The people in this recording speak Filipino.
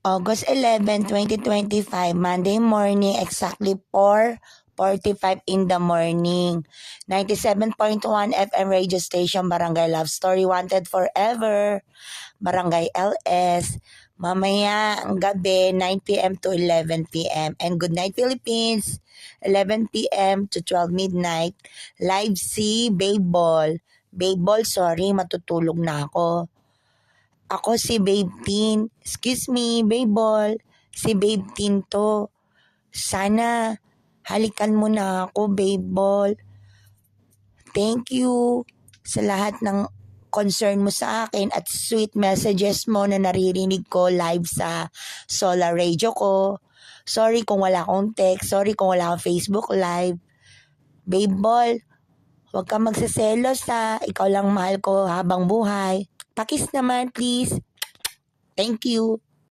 August 11, 2025, Monday morning, exactly 4:45 in the morning. 97.1 FM radio station, Barangay Love Story, Wanted Forever, Barangay LS. Mamaya ang gabi, 9 p.m. to 11 p.m. And Good Night Philippines, 11 p.m. to 12 midnight. Live C, Babe Ball. Babe Ball, sorry, matutulog na ako. Ako si Babe Teen. Excuse me, Babe Ball. Si Babe Teen to. Sana halikan mo na ako, Babe Ball. Thank you sa lahat ng concern mo sa akin at sweet messages mo na naririnig ko live sa Solar Radio ko. Sorry kung wala akong text. Sorry kung wala akong Facebook Live. Babe Ball, huwag kang magsiselos ha. Ikaw lang mahal ko habang buhay. Pakis naman, please. Thank you.